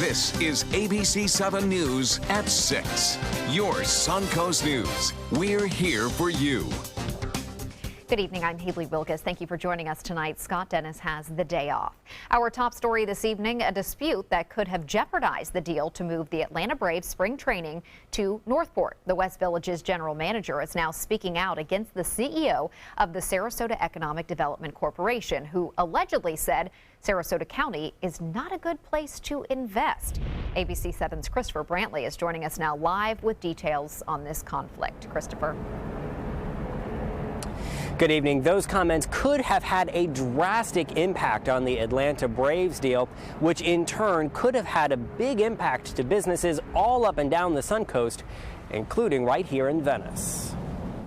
This is ABC7 News at 6. Your Suncoast News. We're here for you. Good evening, I'm Haley Wilkes. Thank you for joining us tonight. Scott Dennis has the day off. Our top story this evening, a dispute that could have jeopardized the deal to move the Atlanta Braves spring training to Northport. The West Village's general manager is now speaking out against the CEO of the Sarasota Economic Development Corporation, who allegedly said Sarasota County is not a good place to invest. ABC7's Christopher Brantley is joining us now live with details on this conflict. Christopher. Good evening. Those comments could have had a drastic impact on the Atlanta Braves deal, which in turn could have had a big impact to businesses all up and down the Suncoast, including right here in Venice.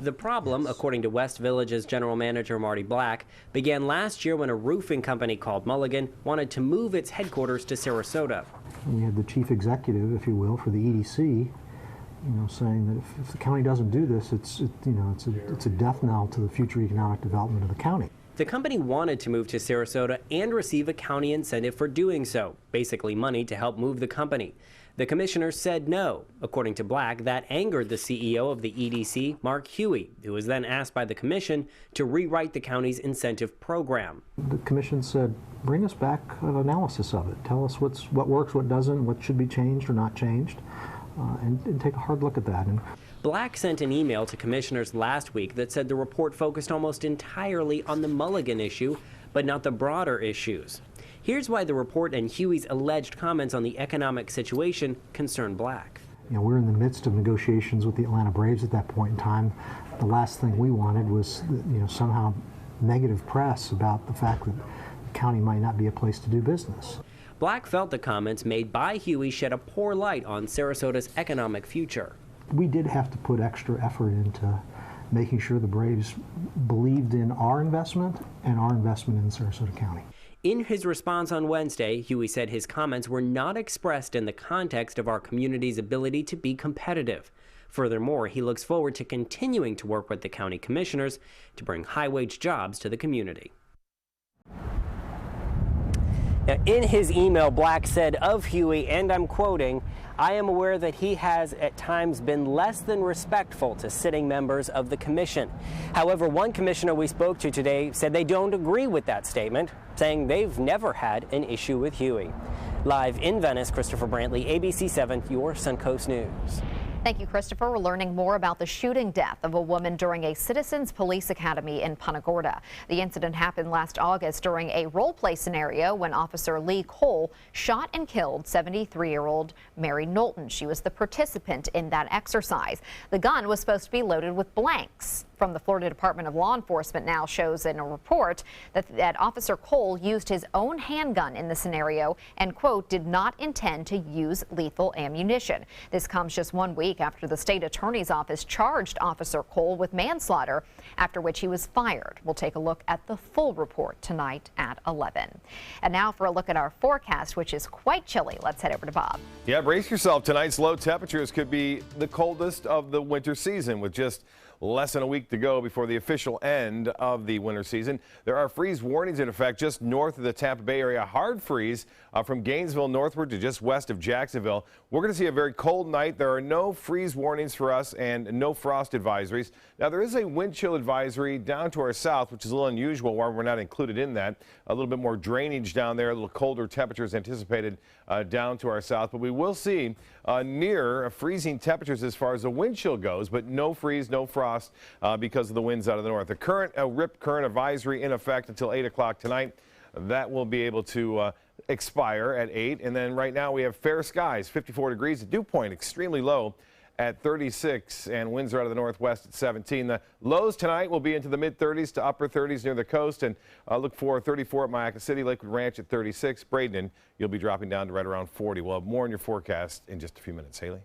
The problem, according to West Village's general manager Marty Black, began last year when a roofing company called Mulligan wanted to move its headquarters to Sarasota. We had the chief executive, if you will, for the EDC, saying that if the county doesn't do this, it's a death knell to the future economic development of the county. The company wanted to move to Sarasota and receive a county incentive for doing so, basically money to help move the company. The commissioner said no. According to Black, that angered the CEO of the EDC, Mark Huey, who was then asked by the commission to rewrite the county's incentive program. The commission said, bring us back an analysis of it. Tell us what works, what doesn't, what should be changed or not changed. And take a hard look at that. Black sent an email to commissioners last week that said the report focused almost entirely on the Mulligan issue, but not the broader issues. Here's why the report and Huey's alleged comments on the economic situation concern Black. We're in the midst of negotiations with the Atlanta Braves at that point in time. The last thing we wanted was, somehow negative press about the fact that the county might not be a place to do business. Black felt the comments made by Huey shed a poor light on Sarasota's economic future. We did have to put extra effort into making sure the Braves believed in our investment and our investment in Sarasota County. In his response on Wednesday, Huey said his comments were not expressed in the context of our community's ability to be competitive. Furthermore, he looks forward to continuing to work with the county commissioners to bring high-wage jobs to the community. Now, in his email, Black said of Huey, and I'm quoting, "I am aware that he has at times been less than respectful to sitting members of the commission." However, one commissioner we spoke to today said they don't agree with that statement, saying they've never had an issue with Huey. Live in Venice, Christopher Brantley, ABC7, your Suncoast News. Thank you, Christopher. We're learning more about the shooting death of a woman during a Citizens Police Academy in Punta Gorda. The incident happened last August during a role-play scenario when Officer Lee Cole shot and killed 73-year-old Mary Knowlton. She was the participant in that exercise. The gun was supposed to be loaded with blanks. From the Florida Department of Law Enforcement now shows in a report that Officer Cole used his own handgun in the scenario and, quote, did not intend to use lethal ammunition. This comes just 1 week after the state attorney's office charged Officer Cole with manslaughter, after which he was fired. We'll take a look at the full report tonight at 11. And now for a look at our forecast, which is quite chilly. Let's head over to Bob. Yeah, brace yourself. Tonight's low temperatures could be the coldest of the winter season, with just less than a week to go before the official end of the winter season. There are freeze warnings in effect just north of the Tampa Bay area. Hard freeze from Gainesville northward to just west of Jacksonville. We're going to see a very cold night. There are no freeze warnings for us and no frost advisories. Now, there is a wind chill advisory down to our south, which is a little unusual why we're not included in that. A little bit more drainage down there, a little colder temperatures anticipated down to our south. But we will see near freezing temperatures as far as the wind chill goes, but no freeze, no frost because of the winds out of the north. The current rip current advisory in effect until 8 o'clock tonight. That will be able to expire at 8. And then right now we have fair skies, 54 degrees. The dew point extremely low at 36, and winds are out of the northwest at 17. The lows tonight will be into the mid-30s to upper 30s near the coast, and look for 34 at Mayaca City, Lakewood Ranch at 36. Bradenton, you'll be dropping down to right around 40. We'll have more in your forecast in just a few minutes. Haley?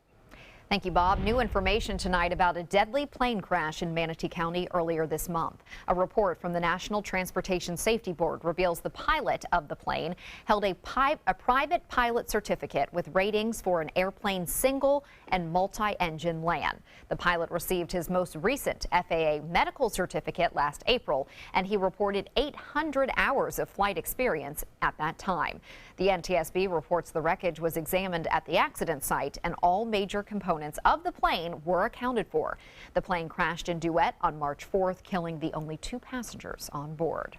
Thank you, Bob. New information tonight about a deadly plane crash in Manatee County earlier this month. A report from the National Transportation Safety Board reveals the pilot of the plane held a private pilot certificate with ratings for an airplane single and multi-engine land. The pilot received his most recent FAA medical certificate last April, and he reported 800 hours of flight experience at that time. The NTSB reports the wreckage was examined at the accident site and all major components of the plane were accounted for. The plane crashed in Duet on March 4th, killing the only 2 passengers on board.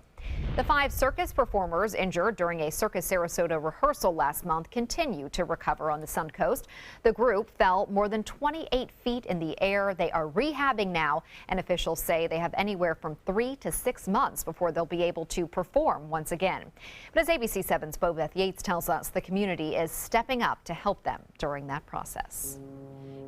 The 5 circus performers injured during a Circus Sarasota rehearsal last month continue to recover on the Suncoast. The group fell more than 28 feet in the air. They are rehabbing now, and officials say they have anywhere from 3 to 6 months before they'll be able to perform once again. But as ABC7's Bobeth Yates tells us, the community is stepping up to help them during that process.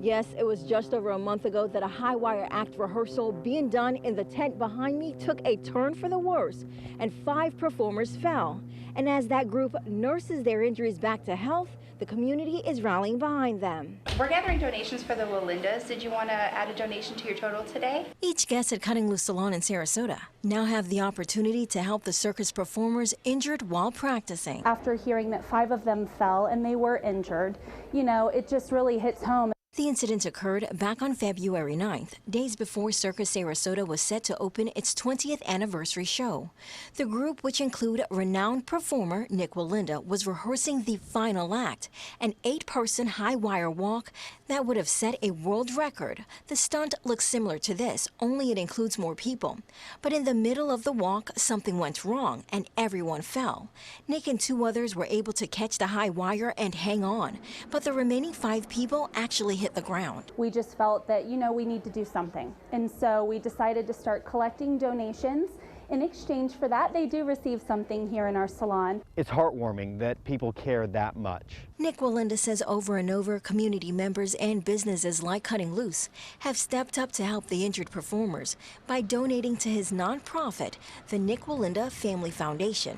Yes, it was just over a month ago that a high wire act rehearsal being done in the tent behind me took a turn for the worse, and 5 performers fell. And as that group nurses their injuries back to health, the community is rallying behind them. We're gathering donations for the Walindas. Did you want to add a donation to your total today? Each guest at Cutting Loose Salon in Sarasota now have the opportunity to help the circus performers injured while practicing. After hearing that 5 of them fell and they were injured, you know, it just really hits home. The incident occurred back on February 9th, days before Circus Sarasota was set to open its 20th anniversary show. The group, which include renowned performer Nick Walinda, was rehearsing the final act, an 8-person high-wire walk that would have set a world record. The stunt looks similar to this, only it includes more people. But in the middle of the walk, something went wrong, and everyone fell. Nick and 2 others were able to catch the high wire and hang on, but the remaining 5 people actually hit the ground. We just felt that, you know, we need to do something. And so we decided to start collecting donations. In exchange for that, they do receive something here in our salon. It's heartwarming that people care that much. Nick Walinda says over and over, community members and businesses like Cutting Loose have stepped up to help the injured performers by donating to his nonprofit, the Nick Walinda Family Foundation.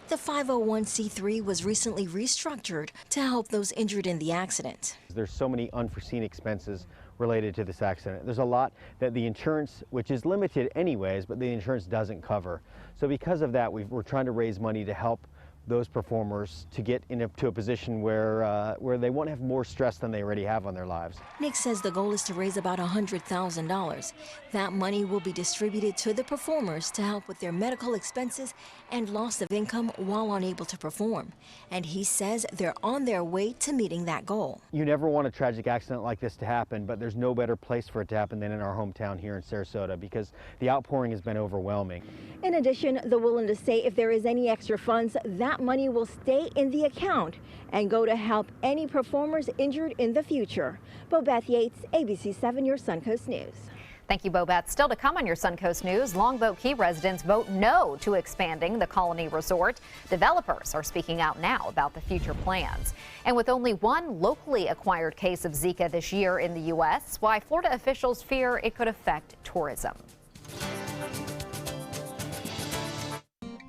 The 501c3 was recently restructured to help those injured in the accident. There's so many unforeseen expenses related to this accident. There's a lot that the insurance, which is limited anyways, but the insurance doesn't cover. So because of that, we're trying to raise money to help those performers to get into a position where they won't have more stress than they already have on their lives. Nick says the goal is to raise about $100,000. That money will be distributed to the performers to help with their medical expenses and loss of income while unable to perform. And he says they're on their way to meeting that goal. You never want a tragic accident like this to happen, but there's no better place for it to happen than in our hometown here in Sarasota because the outpouring has been overwhelming. In addition, the Walindas say if there is any extra funds, that money will stay in the account and go to help any performers injured in the future. Bobeth Yates, ABC7, your Suncoast News. Thank you, Bobeth. Still to come on your Suncoast News, Longboat Key residents vote no to expanding the Colony Resort. Developers are speaking out now about the future plans. And with only 1 locally acquired case of Zika this year in the U.S., why Florida officials fear it could affect tourism.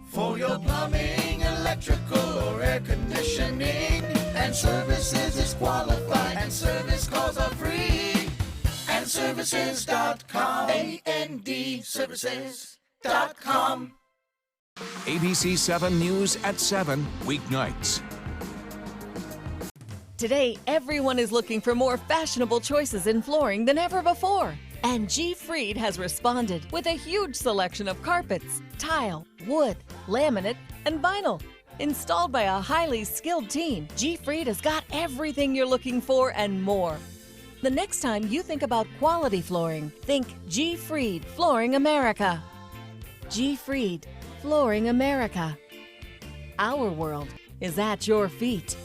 For your plumbing, electrical, or air conditioning, and services is qualified, and service calls are free. And services.com, A-N-D, services.com. ABC7 News at 7, weeknights. Today, everyone is looking for more fashionable choices in flooring than ever before. And G. Fried has responded with a huge selection of carpets, tile, wood, laminate, and vinyl. Installed by a highly skilled team, G. Fried has got everything you're looking for and more. The next time you think about quality flooring, think G. Fried Flooring America. G. Fried Flooring America. Our world is at your feet.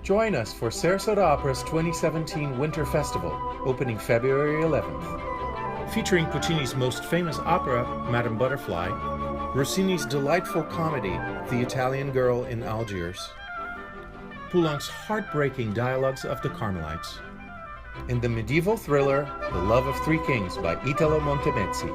Join us for Sarasota Opera's 2017 Winter Festival, opening February 11th. Featuring Puccini's most famous opera, Madame Butterfly, Rossini's delightful comedy, The Italian Girl in Algiers, Poulenc's heartbreaking dialogues of the Carmelites, and the medieval thriller, The Love of Three Kings by Italo Montemezzi.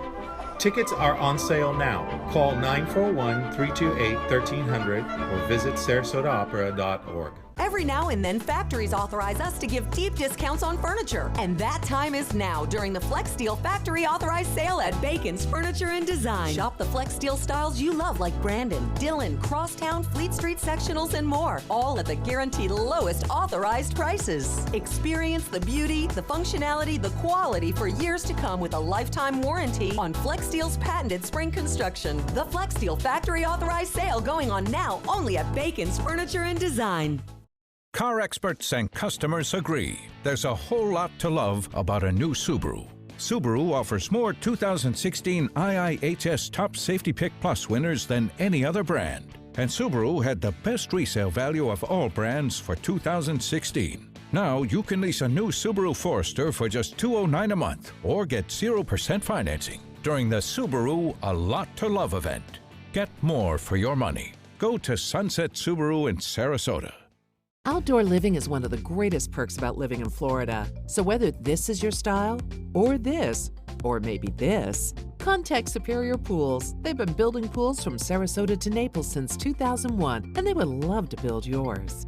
Tickets are on sale now. Call 941-328-1300 or visit sarasotaopera.org. Every now and then, factories authorize us to give deep discounts on furniture. And that time is now during the Flexsteel Factory Authorized Sale at Bacon's Furniture and Design. Shop the Flexsteel styles you love like Brandon, Dillon, Crosstown, Fleet Street Sectionals, and more. All at the guaranteed lowest authorized prices. Experience the beauty, the functionality, the quality for years to come with a lifetime warranty on Flexsteel's patented spring construction. The Flexsteel Factory Authorized Sale going on now only at Bacon's Furniture and Design. Car experts and customers agree there's a whole lot to love about a new Subaru. Subaru offers more 2016 IIHS Top Safety Pick Plus winners than any other brand. And Subaru had the best resale value of all brands for 2016. Now you can lease a new Subaru Forester for just $209 a month or get 0% financing during the Subaru A Lot to Love event. Get more for your money. Go to Sunset Subaru in Sarasota. Outdoor living is one of the greatest perks about living in Florida. So whether this is your style, or this, or maybe this, contact Superior Pools. They've been building pools from Sarasota to Naples since 2001, and they would love to build yours.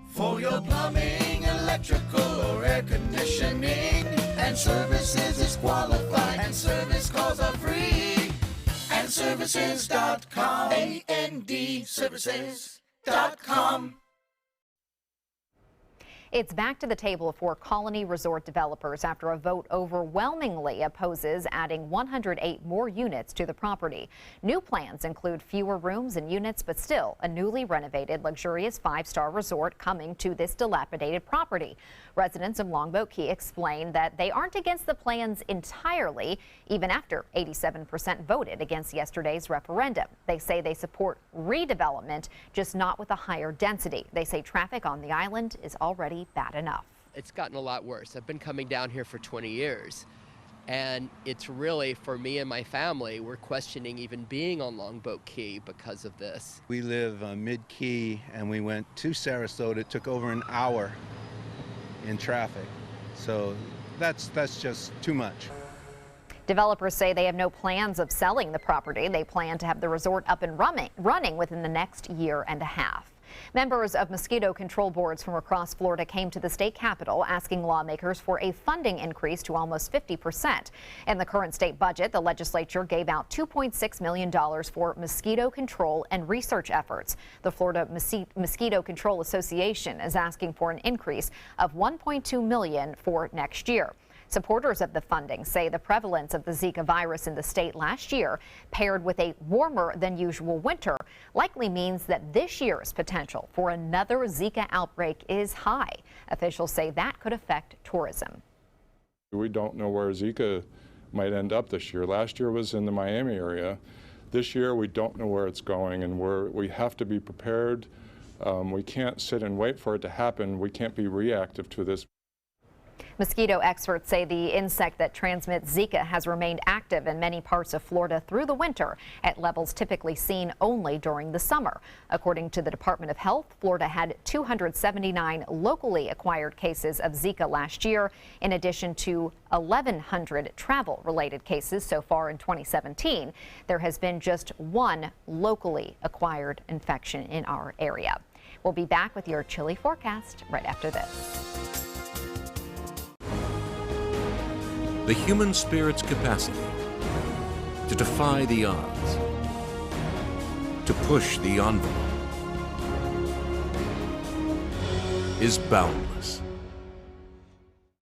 For your plumbing, electrical, or air conditioning, and services is qualified, and service calls are free. And services.com, A-N-D, services.com. It's back to the table for Colony Resort developers after a vote overwhelmingly opposes adding 108 more units to the property. New plans include fewer rooms and units, but still a newly renovated luxurious 5-star resort coming to this dilapidated property. Residents of Longboat Key explain that they aren't against the plans entirely, even after 87% voted against yesterday's referendum. They say they support redevelopment, just not with a higher density. They say traffic on the island is already bad enough. It's gotten a lot worse. I've been coming down here for 20 years, and it's really, for me and my family, we're questioning even being on Longboat Key because of this. We live mid-Key, and we went to Sarasota. It took over an hour in traffic, so that's just too much. Developers say they have no plans of selling the property. They plan to have the resort up and running within the next year and a half. Members of mosquito control boards from across Florida came to the state capitol asking lawmakers for a funding increase to almost 50%. In the current state budget, the legislature gave out $2.6 million for mosquito control and research efforts. The Florida Mosquito Control Association is asking for an increase of $1.2 million for next year. Supporters of the funding say the prevalence of the Zika virus in the state last year, paired with a warmer than usual winter, likely means that this year's potential for another Zika outbreak is high. Officials say that could affect tourism. We don't know where Zika might end up this year. Last year was in the Miami area. This year we don't know where it's going, and we have to be prepared. We can't sit and wait for it to happen. We can't be reactive to this. Mosquito experts say the insect that transmits Zika has remained active in many parts of Florida through the winter at levels typically seen only during the summer. According to the Department of Health, Florida had 279 locally acquired cases of Zika last year, in addition to 1,100 travel-related cases so far in 2017. There has been just one locally acquired infection in our area. We'll be back with your chilly forecast right after this. The human spirit's capacity to defy the odds, to push the envelope, is boundless.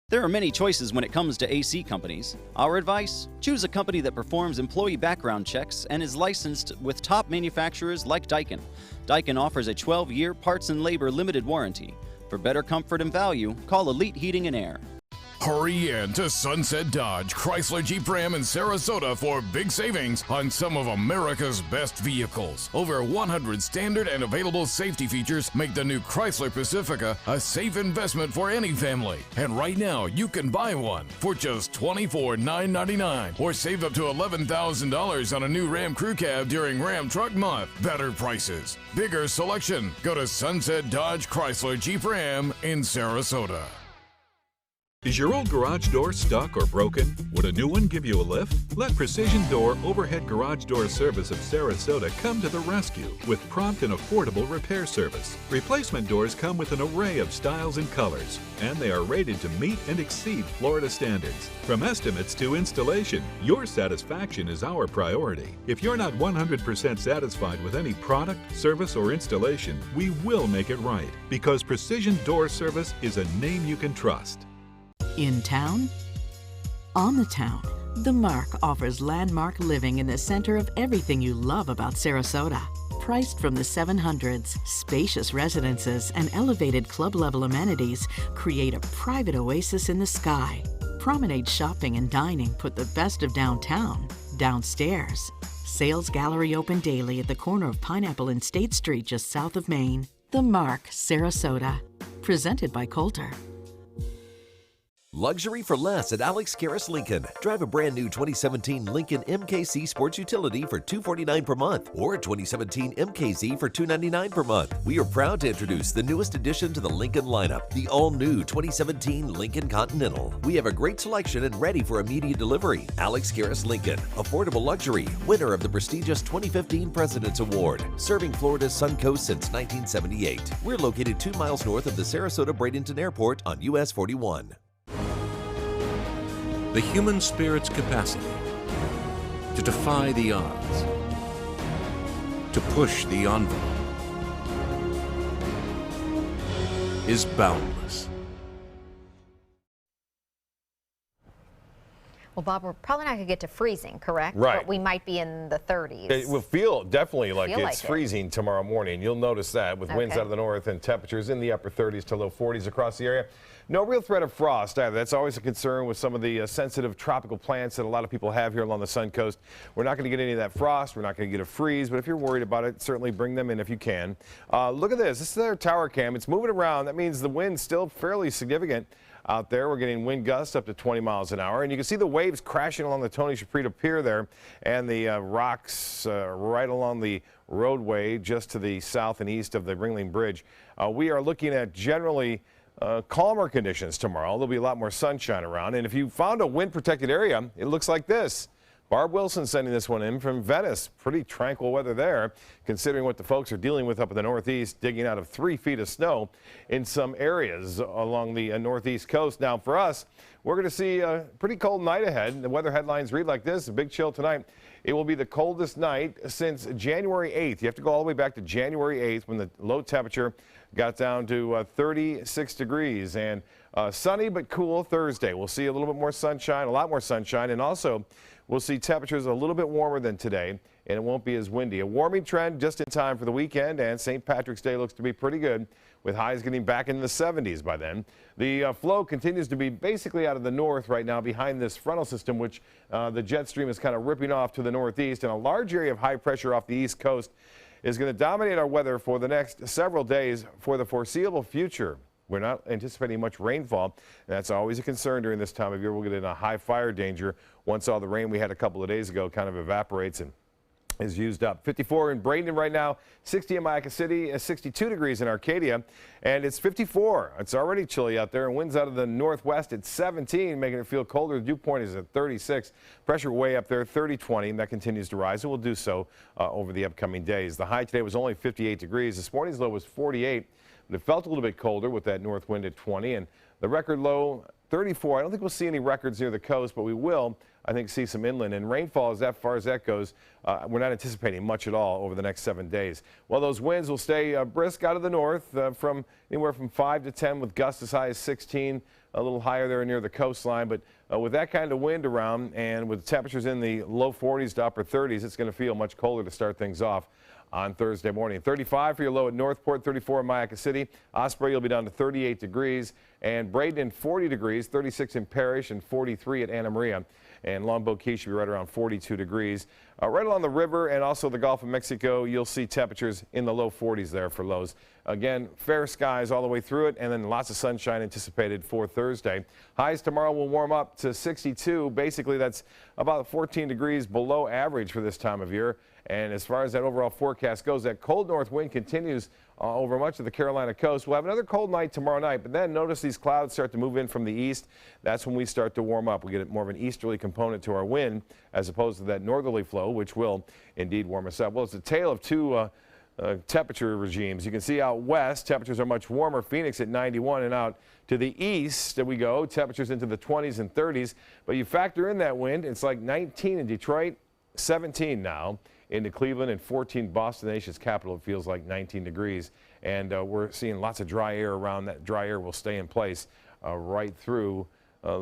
There are many choices when it comes to AC companies. Our advice? Choose a company that performs employee background checks and is licensed with top manufacturers like Daikin. Daikin offers a 12-year parts and labor limited warranty. For better comfort and value, call Elite Heating and Air. Hurry in to Sunset Dodge, Chrysler Jeep Ram in Sarasota for big savings on some of America's best vehicles. Over 100 standard and available safety features make the new Chrysler Pacifica a safe investment for any family. And right now, you can buy one for just $24,999 or save up to $11,000 on a new Ram Crew Cab during Ram Truck Month. Better prices, bigger selection. Go to Sunset Dodge, Chrysler Jeep Ram in Sarasota. Is your old garage door stuck or broken? Would a new one give you a lift? Let Precision Door Overhead Garage Door Service of Sarasota come to the rescue with prompt and affordable repair service. Replacement doors come with an array of styles and colors, and they are rated to meet and exceed Florida standards. From estimates to installation, your satisfaction is our priority. If you're not 100% satisfied with any product, service, or installation, we will make it right, because Precision Door Service is a name you can trust. In town? On the town, The Mark offers landmark living in the center of everything you love about Sarasota. Priced from the 700s, spacious residences and elevated club-level amenities create a private oasis in the sky. Promenade shopping and dining put the best of downtown downstairs. Sales gallery open daily at the corner of Pineapple and State Street just south of Main. The Mark, Sarasota. Presented by Coulter. Luxury for less at Alex Karras Lincoln. Drive a brand new 2017 Lincoln MKZ Sports Utility for $249 per month or a 2017 MKZ for $299 per month. We are proud to introduce the newest addition to the Lincoln lineup, the all-new 2017 Lincoln Continental. We have a great selection and ready for immediate delivery. Alex Karras Lincoln, affordable luxury, winner of the prestigious 2015 President's Award, serving Florida's Suncoast since 1978. We're located 2 miles north of the Sarasota-Bradenton Airport on US 41. The human spirit's capacity to defy the odds, to push the envelope, is boundless. Well, Bob, we're probably not going to get to freezing, correct? Right. But we might be in the 30s. It will feel definitely like Feel it's like it. freezing tomorrow morning. You'll notice that with winds Okay. out of the north and temperatures in the upper 30s to low 40s across the area. No real threat of frost either. That's always a concern with some of the sensitive tropical plants that a lot of people have here along the Sun Coast. We're not going to get any of that frost. We're not going to get a freeze, but if you're worried about it, certainly bring them in if you can. Look at this. This is their tower cam. It's moving around. That means the wind's still fairly significant out there. We're getting wind gusts up to 20 miles an hour, and you can see the waves crashing along the Tony Shaprita Pier there and the rocks right along the roadway just to the south and east of the Ringling Bridge. We are looking at generally calmer conditions tomorrow. There'll be a lot more sunshine around, and if you found a wind-protected area, it looks like this. Barb Wilson sending this one in from Venice. Pretty tranquil weather there, considering what the folks are dealing with up in the Northeast, digging out of 3 feet of snow in some areas along the Northeast coast. Now, for us, we're going to see a pretty cold night ahead. The weather headlines read like this: a big chill tonight. It will be the coldest night since January 8th. You have to go all the way back to January 8th when the low temperature got down to 36 degrees. And sunny but cool Thursday. We'll see a little bit more sunshine, a lot more sunshine, and also we'll see temperatures a little bit warmer than today, and it won't be as windy. A warming trend just in time for the weekend, and St. Patrick's Day looks to be pretty good, with highs getting back in the 70s by then. The flow continues to be basically out of the north right now behind this frontal system, which the jet stream is kind of ripping off to the northeast, and a large area of high pressure off the east coast is going to dominate our weather for the next several days for the foreseeable future. We're not anticipating much rainfall. That's always a concern during this time of year. We'll get into high fire danger once all the rain we had a couple of days ago kind of evaporates and is used up. 54 in Bradenton right now, 60 in Mayaca City, 62 degrees in Arcadia, and it's 54. It's already chilly out there, and winds out of the northwest at 17, making it feel colder. The dew point is at 36. Pressure way up there, 30-20, and that continues to rise, and will do so over the upcoming days. The high today was only 58 degrees. This morning's low was 48. But it felt a little bit colder with that north wind at 20, and the record low 34. I don't think we'll see any records near the coast, but we will, I think, see some inland. And rainfall, as far as that goes, we're not anticipating much at all over the next 7 days. Well, those winds will stay brisk out of the north from anywhere from 5 to 10 with gusts as high as 16, a little higher there near the coastline. But with that kind of wind around and with temperatures in the low 40s to upper 30s, it's going to feel much colder to start things off on Thursday morning. 35 for your low at Northport, 34 in Mayaca City. Osprey, you'll be down to 38 degrees. And Bradenton, 40 degrees, 36 in Parrish, and 43 at Anna Maria. And Longboat Key should be right around 42 degrees. Right along the river and also the Gulf of Mexico, you'll see temperatures in the low 40s there for lows. Again, fair skies all the way through it, and then lots of sunshine anticipated for Thursday. Highs tomorrow will warm up to 62. Basically, that's about 14 degrees below average for this time of year. And as far as that overall forecast goes, that cold north wind continues over much of the Carolina coast. We'll have another cold night tomorrow night, but then notice these clouds start to move in from the east. That's when we start to warm up. We get more of an easterly component to our wind as opposed to that northerly flow, which will indeed warm us up. Well, it's a tale of two temperature regimes. You can see out west, temperatures are much warmer. Phoenix at 91, and out to the east we go, temperatures into the 20s and 30s. But you factor in that wind, it's like 19 in Detroit, 17 now into Cleveland, and 14 Boston, the nation's capital. It feels like 19 degrees. And we're seeing lots of dry air around. That dry air will stay in place right through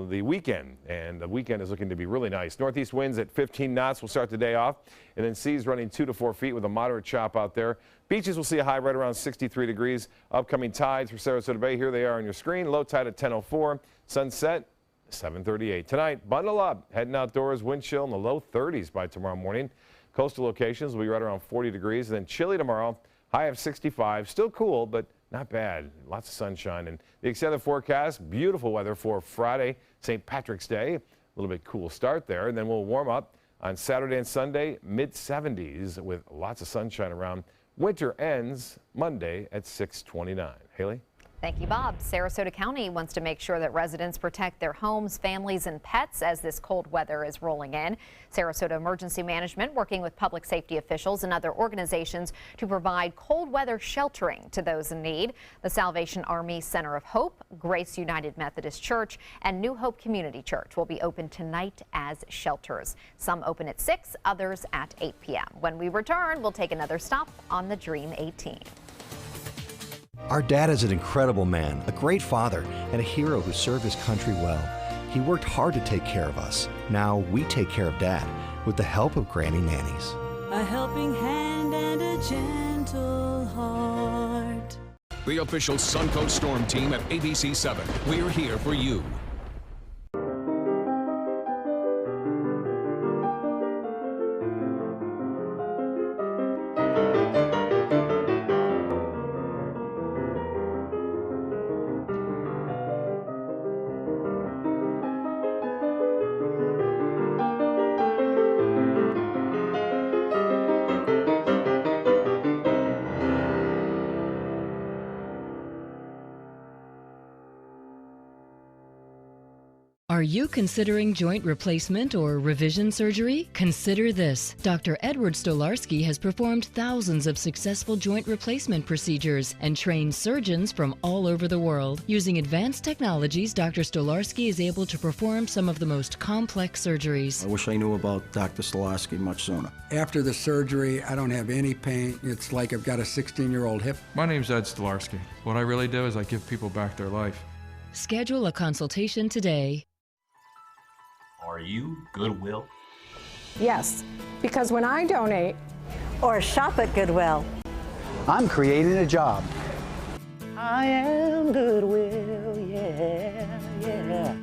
the weekend, and the weekend is looking to be really nice. Northeast winds at 15 knots will start the day off, and then seas running 2 to 4 feet with a moderate chop out there. Beaches will see a high right around 63 degrees. Upcoming tides for Sarasota Bay, here they are on your screen. Low tide at 10:04, sunset 7:38. Tonight, bundle up, heading outdoors, wind chill in the low 30s by tomorrow morning. Coastal locations will be right around 40 degrees, and then chilly tomorrow, high of 65. Still cool, but not bad. Lots of sunshine. And the extended forecast, beautiful weather for Friday, St. Patrick's Day. A little bit cool start there. And then we'll warm up on Saturday and Sunday, mid-70s with lots of sunshine around. Winter ends Monday at 6:29. Haley? Thank you, Bob. Sarasota County wants to make sure that residents protect their homes, families, and pets as this cold weather is rolling in. Sarasota Emergency Management working with public safety officials and other organizations to provide cold weather sheltering to those in need. The Salvation Army Center of Hope, Grace United Methodist Church, and New Hope Community Church will be open tonight as shelters. Some open at 6, others at 8 p.m. When we return, we'll take another stop on the Dream 18. Our dad is an incredible man, a great father, and a hero who served his country well. He worked hard to take care of us. Now we take care of Dad with the help of Granny Nannies. A helping hand and a gentle heart. The official Suncoast Storm team at ABC7. We're here for you. Are you considering joint replacement or revision surgery? Consider this. Dr. Edward Stolarski has performed thousands of successful joint replacement procedures and trained surgeons from all over the world. Using advanced technologies, Dr. Stolarski is able to perform some of the most complex surgeries. I wish I knew about Dr. Stolarski much sooner. After the surgery, I don't have any pain. It's like I've got a 16-year-old hip. My name's Ed Stolarski. What I really do is I give people back their life. Schedule a consultation today. Are you Goodwill? Yes, because when I donate or shop at Goodwill, I'm creating a job. I am Goodwill, yeah, yeah.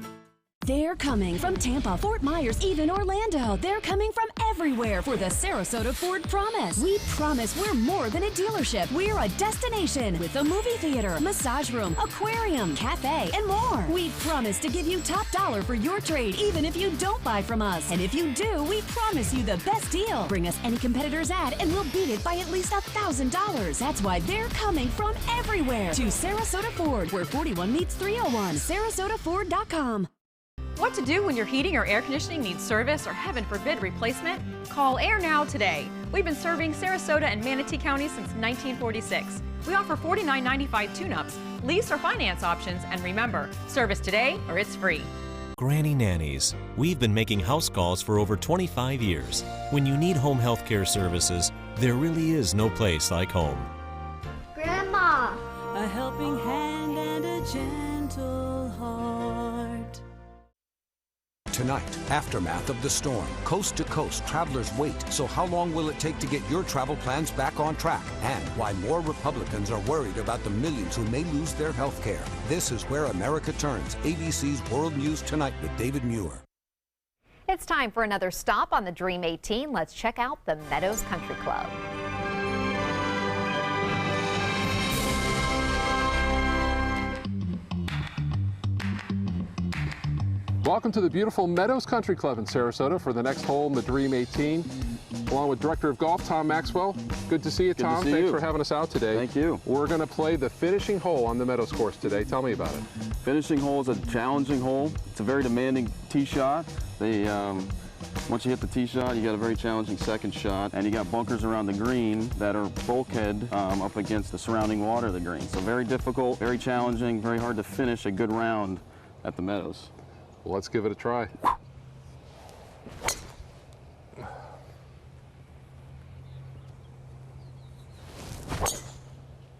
They're coming from Tampa, Fort Myers, even Orlando. They're coming from everywhere for the Sarasota Ford Promise. We promise we're more than a dealership. We're a destination with a movie theater, massage room, aquarium, cafe, and more. We promise to give you top dollar for your trade, even if you don't buy from us. And if you do, we promise you the best deal. Bring us any competitor's ad and we'll beat it by at least $1,000. That's why they're coming from everywhere to Sarasota Ford, where 41 meets 301. SarasotaFord.com. What to do when your heating or air conditioning needs service or, heaven forbid, replacement? Call Air Now today. We've been serving Sarasota and Manatee County since 1946. We offer $49.95 tune-ups, lease or finance options, and remember, service today or it's free. Granny Nannies. We've been making house calls for over 25 years. When you need home health care services, there really is no place like home. Grandma! A helping hand and a gentle heart. Tonight, aftermath of the storm. Coast to coast, travelers wait. So how long will it take to get your travel plans back on track? And why more Republicans are worried about the millions who may lose their health care. This is Where America Turns, ABC's World News Tonight with David Muir. It's time for another stop on the Dream 18. Let's check out the Meadows Country Club. Welcome to the beautiful Meadows Country Club in Sarasota for the next hole in the Dream 18. Along with Director of Golf, Tom Maxwell. Good to see you, Tom. Thanks for having us out today. Thank you. We're going to play the finishing hole on the Meadows course today. Tell me about it. Finishing hole is a challenging hole. It's a very demanding tee shot. Once you hit the tee shot, you got a very challenging second shot, and you got bunkers around the green that are bulkhead up against the surrounding water of the green. So very difficult, very challenging, very hard to finish a good round at the Meadows. Well, let's give it a try.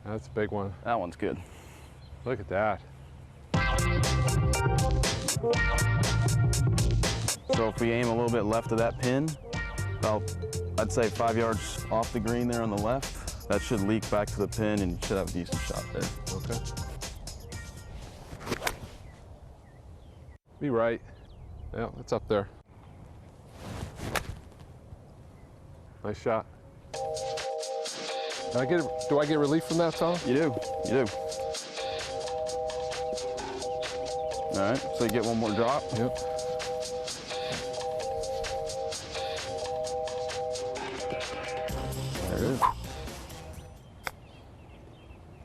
That's a big one. That one's good. Look at that. So if we aim a little bit left of that pin, about, I'd say 5 yards off the green there on the left, that should leak back to the pin and you should have a decent shot there. Okay. Be right. Yeah, it's up there. Nice shot. Do I get relief from that, Tom? You do. You do. All right, so you get one more drop. Yep. There it is.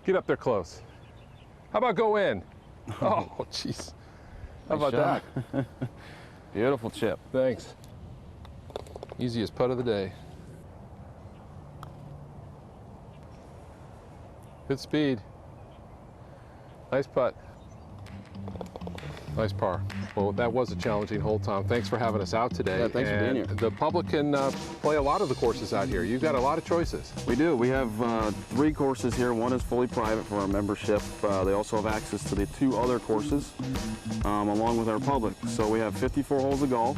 Get up there close. How about go in? Oh, jeez. How about that? Beautiful chip. Thanks. Easiest putt of the day. Good speed. Nice putt. Nice par. Well, that was a challenging hole, Tom. Thanks for having us out today. Yeah, thanks for being here. The public can play a lot of the courses out here. You've got a lot of choices. We do. We have 3 courses here. One is fully private for our membership. They also have access to the 2 other courses along with our public. So we have 54 holes of golf,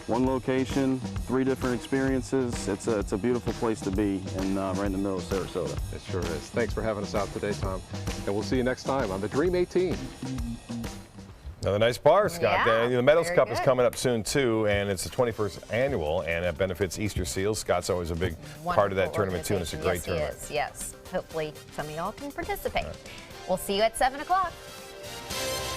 1 location, 3 different experiences. It's a beautiful place to be and right in the middle of Sarasota. It sure is. Thanks for having us out today, Tom. And we'll see you next time on the Dream 18. Another nice par, Scott. Yeah, the Meadows Cup good. is coming up soon, too, and it's the 21st annual, and it benefits Easter Seals. Scott's always a big part of that tournament, too, and it's a great tournament. Yes, hopefully some of y'all can participate. We'll see you at 7 o'clock.